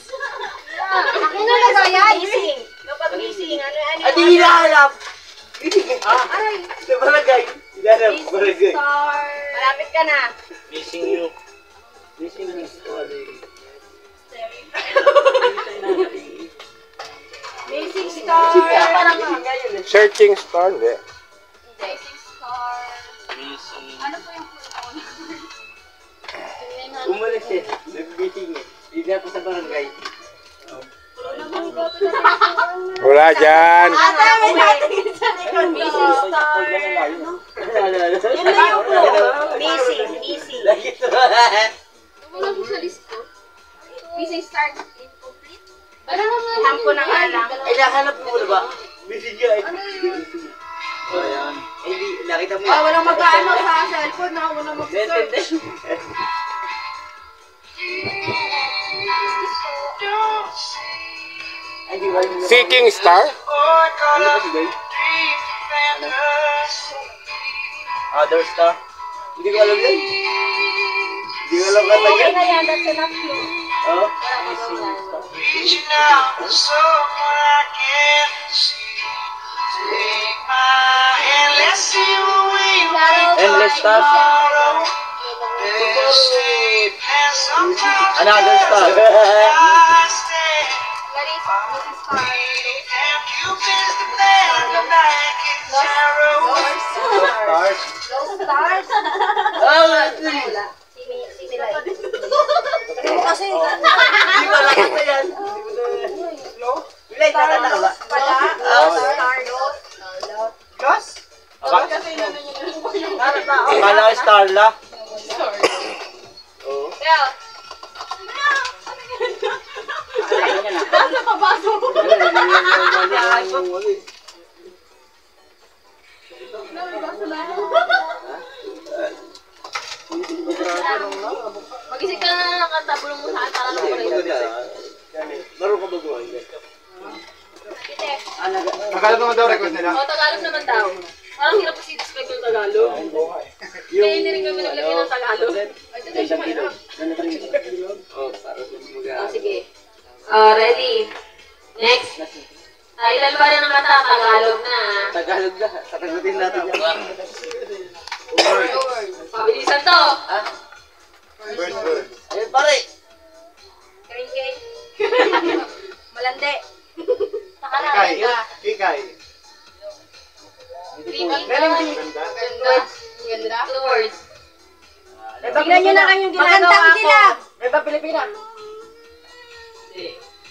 Ano na yan? Missing. Kapag missing, ano Adi hinahanap. Aray. Sa barangay. Hinahanap Missing barangay. star. Malapit ka na. Missing you. Missing you. Missing star. Searching Star, hindi. Missing star. Missing. Ano po yung full Umalis eh. Nag-meeting eh. Hindi na po sa barangay. Wala dyan. Ate, may natingin sa likod. Missing star. Yun na yung Missing. Wala ko sa list ko. Missing star incomplete. Ano naman? Hampo ng alang. Ay, nahanap mo na ba? Missing ka eh. Ayan. Eh, di, nakita mo Ah, walang mag-ano sa cellphone na walang mag-search. Ay, di ba yung... Seeking Star? Ano ba si Guy? Other star. Hindi ko alam yan. Hindi ko alam kata Okay yan. na yan, that's enough clue. Oh? Endless stars. Another star. Stars. Stars. Kasi, Hindi ko alam kata yan. Bilay, tara na ka ba? Akala ko Starla. Oo. Nasa pabaso. Mag-isip ka na ng kanta, bulong mo sa akin para lang ko Marunong ka ba gawa? Tagalog naman daw request nila. O, Tagalog naman daw. Parang hirap kasi describe yung Tagalog. Kaya hindi rin kami naglagay ng Tagalog. Ay, ito siya mahirap. O, sige. Ready. Next. Title pa rin ng kanta, Tagalog na. Tagalog na. Sasagutin natin yan. Pabilisan to. First word. Ayun pare. Kringke. Malande. Ikay. Ikay. Ganda. Two words. Tignan nyo na kanyang ginagawa ko. Ganda Pilipina.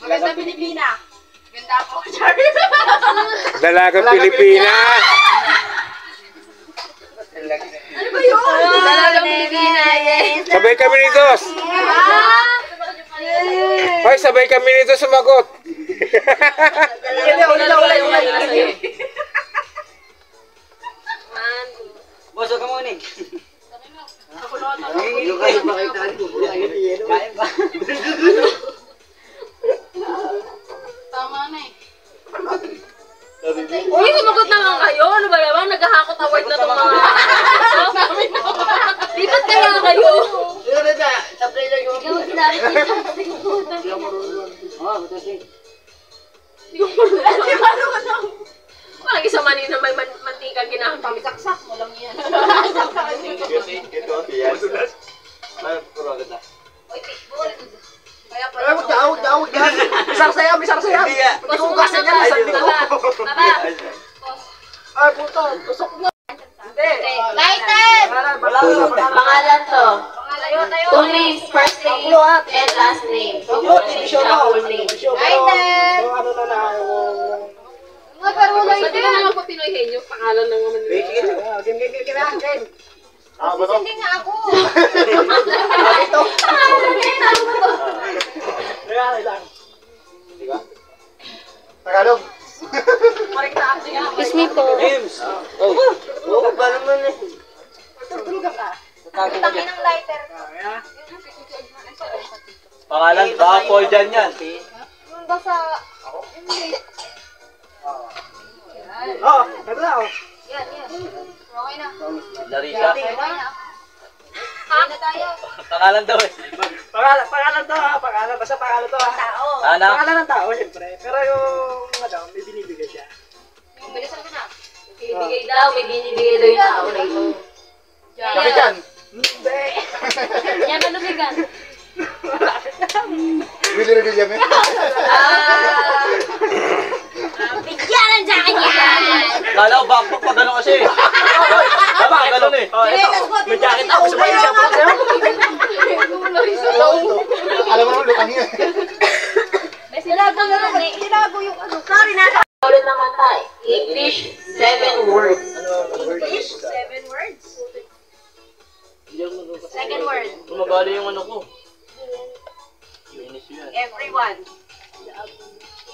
Maganda Pilipina. Ganda ako. Sorry. Dalagang Pilipina. Ano ba yun? Dalagang Pilipina, yes. Sabay kami nito. Hoy, sabay kami nito sumagot. Boss, huwag ka muna eh. Ilong ba kayo tali mo? Kain ba? Tama na eh. Uy, sumagot naman kayo. Ano ba naman? Naghahakot award na itong mga... Lipat kaya kayo. Sablay lang yung... Ikaw sinabi ko. Hindi ako marunong. Butas eh. Hindi ko marunong. Walang isang mani na may mantika ginahang saksak mo lang yan. Ito ang piyas. Ay, puro agad na. Uy, pitbull. Kaya Ay, pala. huwag yan. Bisar sayap. Hindi nga. Pos mo ka na ba? Baba. Ay, puto. Tusok na. Hindi. Lighten! Pangalan to. Two names, first name and last name. Huwag mo division na full name. Lighten! Ano na na. Mga pero Ba't di ka naman po Pinoyhen yung pangalan ng mga nila? Game. Ah, ba to? Hindi nga ako. Ito. Pangalan niya, tawag mo to. Tagalog. Kiss me po. Games. Oh, ba naman eh. Tangin ng lighter. Pangalan, baka Paul dyan yan. Yung basa... Oh, ganda na oh. Yan. Okay na. Larissa. Okay na. Ha? Na tayo. Pangalan daw eh. Pangalan to ha. Pangalan. Basta pangalan to ha. Tao. Ano? Pangalan ng tao, siyempre. Pero yung may binibigay siya. Bilisan ko na. Binibigay daw, may binibigay daw yung tao na ito. Kapitan. Hindi. Yan, malubigan. Willy Rodilla, men. Bigyan ng jacket yan! Kala ko backpack pa gano'n kasi. Baba, gano'n eh. Oh, ito. May jacket ako. Sabay siya po sa'yo. Alam mo naman, lutang yun. Tinago yung ano. Sorry na. Ulit naman tayo. English, 7 words. English, 7 words. Second word. Bumabali yung ano ko. Finish yun. Everyone.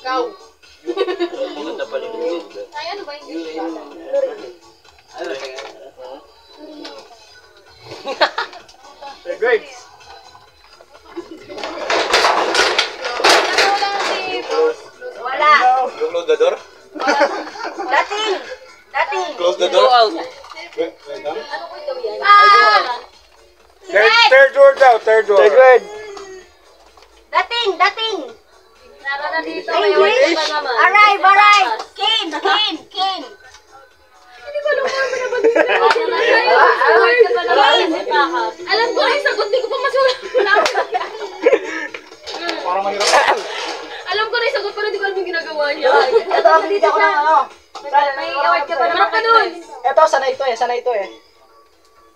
Ikaw. Maganda pala yung yun. Ay, ano ba English? Grades. Wala. Yung lodador? Dating out. Third word daw, third word. Third word. Dating. Nara na dito. English. Arrive. Came. Alam ko na yung sagot, di ko pa masulat. Para mahirap. Alam ko na yung sagot, pero di ko alam yung ginagawa niya. Ito, dito ako ng ano. May award ka pa naman pa dun. Ito, sanay ito eh.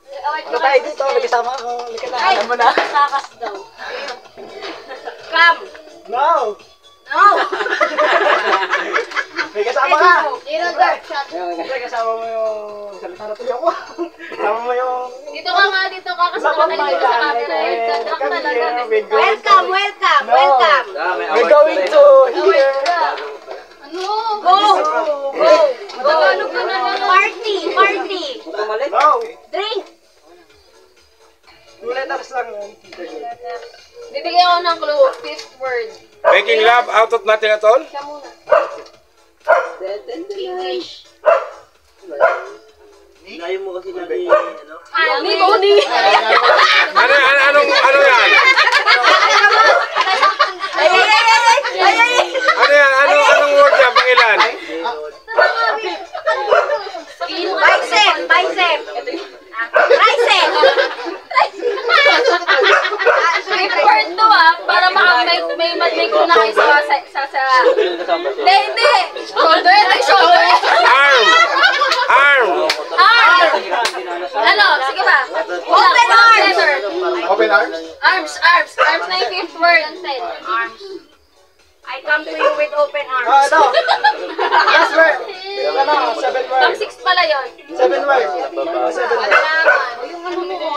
Ito tayo dito, may kasama ako. Alam mo na. Takas daw. Come. No! No. May kasama ka! Zero dark shot. May kasama mo yung... Salita na tuloy ako. Kasama mo yung... Dito ka kasi nakatalikod sa camera eh. Dadrak talaga. Welcome. We're going to here. Ano? Go. Tagalog ka na lang. Party. No! Drink. 2 letters lang. Bibigyan ko ng clue. Fifth word. Making love out of nothing at all? Siya muna. English. Layo mo kasi lagi, ano? Hindi ko ni. Ano yan? Ano yan? Anong word yan? Pangilan? Bicep. Tricep. Fifth word to para may clue na kayo sa... Hindi. Shoulder. Arm. Ano? Sige ba? Open arms. Open arms? Arms na yung fifth word. Arms. I come to you with open arms. Ito. Last word. Ano? 7 Pang words. 6 pala yun. 7 words. 7 words. Yung ano mo,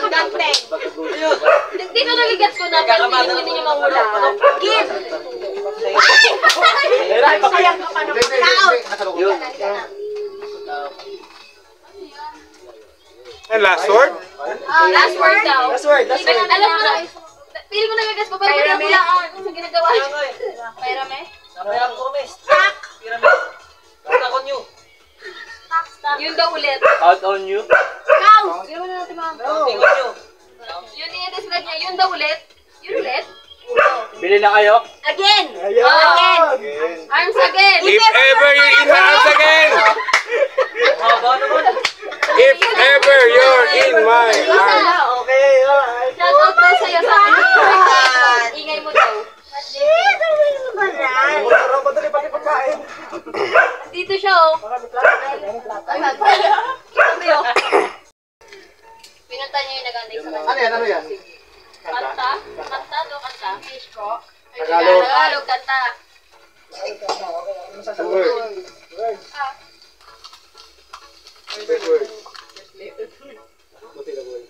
Content. dito nagigets ko na, pero hindi niyo mahulaan. Give. Sayang ka pa naman. Yun. And last word? Last word daw. Last word. Alam mo na, pili ko nagigets ko, pero wala hulaan. Ano ginagawa? Pairame? Napayang ko, miss. Stack. Stack on you. Yun daw ulit. Out on you. Count. Hindi naman natin mga... Counting on you. Yun yung describe niya, yun daw ulit. Yun ulit. Bili na kayo. Again. Ayun. Arms again. If ever you're in my arms again! Haba naman. If ever you're in my arms. Okay, alright. Shout out daw sa'yo sa akin. Ingay mo daw. Masarap pa tuloy pati pagkain. Dito siya oh. Pinunta niyo yung nagantay sa kanya. Ano yan? Kanta? Kanta do kanta? Tagalog. Kanta.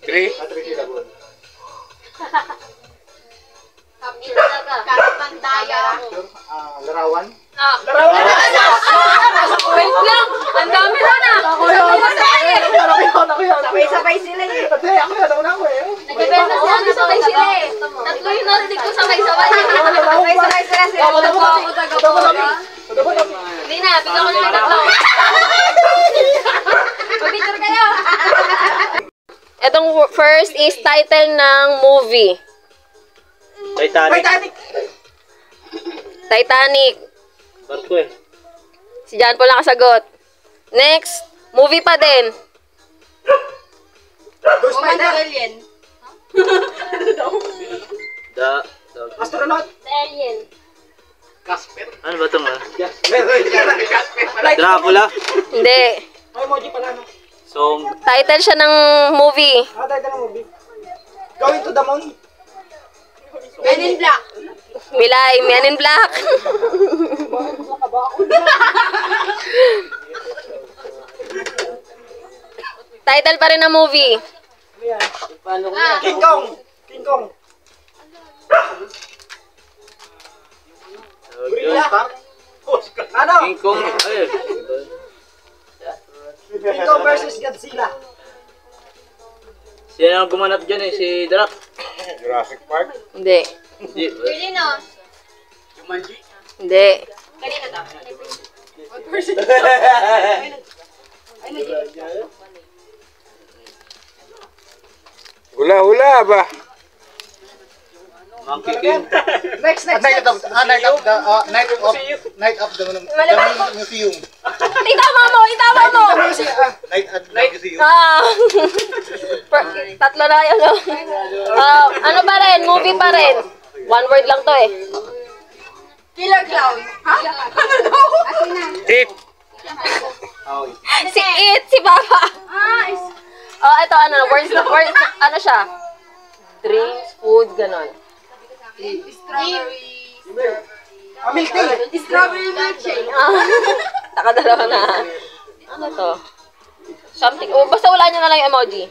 Three. Hindi talaga. Kapantaya. Larawan. Wait lang! Ang dami na na! Sabay-sabay sila eh. Ako yun. Nagkabenta si Ano sabay sila eh. Tatlo yung narinig ko sabay-sabay. Sabay-sabay sila. Hindi na, bigyan ko naman tatlo. Mag-picture kayo! Itong first is title ng movie. Titanic. Barko eh. Si John Paul nakasagot. Next, movie pa din. Alien. Astronaut. Alien. Casper. Ano ba ito man? Casper. Dracula. Hindi. Ay, emoji pala, no? So, Title siya ng movie. Tayo ng movie. Going to the moon. Men in Black. Milay, Men in Black. Title pa rin ng movie. paano ko King Kong. King Kong. Gorilla. Ano? King Kong. Ay. King Kong versus Godzilla. Sino ang gumanap dyan eh? Si Drac. Jurassic Park. Hindi. Hindi. Really no? Hindi. Kanina to. Hula-hula ba? Monkey King. Night of the museum. Itama mo! Night at the museum. Tatlo na yun. Ano pa rin? Movie pa rin. One word lang to eh. Killer Clown. Ha? It. Si It, si Papa. Oh, ito ano, words, ano siya? Drinks, food, ganon. Milk tea. Strawberry milkshake. Nakadalawa na. Ano to? Something. Oh, basta wala nyo na lang yung emoji.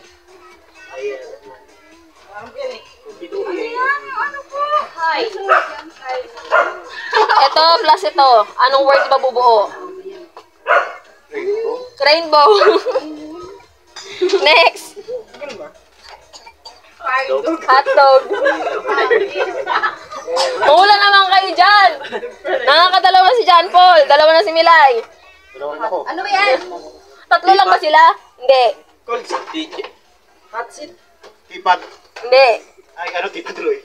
Ito plus ito. Anong words ba bubuo? Rainbow. Next. Hotdog. Mahula naman kayo dyan. Nakakadalawa si John Paul. Dalawa na si Milay. Ano ba yan? Tatlo lang ba sila? Hindi. Cold seat. Hot seat. Tipat. Hindi. Ay, ano, tipat tuloy.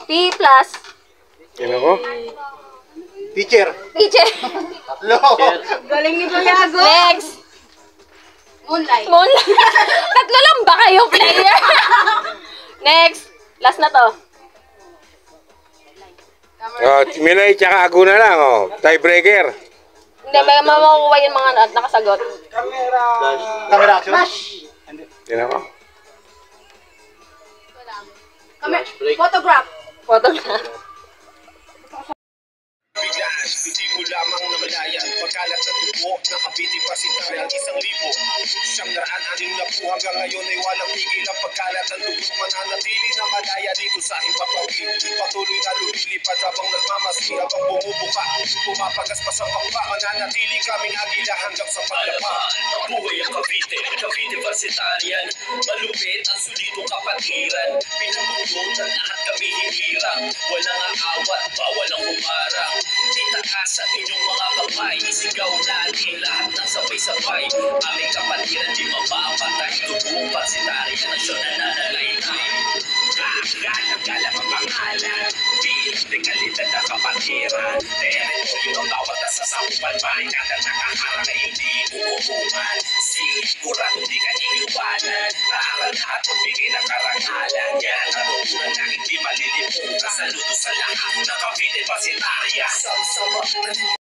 P plus Yan ako. Teacher. teacher. Tatlo. Galing ni Buyago. Next. Moonlight. Tatlo lang ba kayo, player? Next. Last na to. Minay tsaka Ago na lang, oh. Tiebreaker. Hindi, may makukuha yung mga nakasagot. Camera action. Yan ako. Photograph. Photo na. Biglaan, hindi mo lamang namalayan. Pagkalat ng tubo, nakabitin pa si Tari ang 1,000. 900 na po hanggang ngayon ay walang pigil ang pagkalat ng tubo. Mananatili na malaya dito sa himpapawid. Patuloy na lumilipad habang nagmamasi, habang bumubuka. Pumapagas pa sa pangpa, mananatili kaming agila hanggang sa paglapa. Buhay ang Cavite, Cavite Varsitarian. Malupit ang solidong kapatiran. Pinabugod ang lahat kami hinirang. Walang aawat, bawal ang humarang. Itaas ang inyong mga kamay. Isigaw natin lahat ng sabay-sabay. Aming kapatiran di mapapatay. Tubuong Varsitarian ang siyang nananalaytay. Galang ang pangalan. Bilang de kalidad ang kapatiran. Teritoryo ang bawat nasasakupan. Barikada nakaharang ay hindi umuuman. Siguradong di ka iiwanan. Naaral lahat magbigay ng karangalan. Yan ang natutunan na hindi malilimutan. Saludo sa lahat ng Cavite Varsitarian. Sama-sama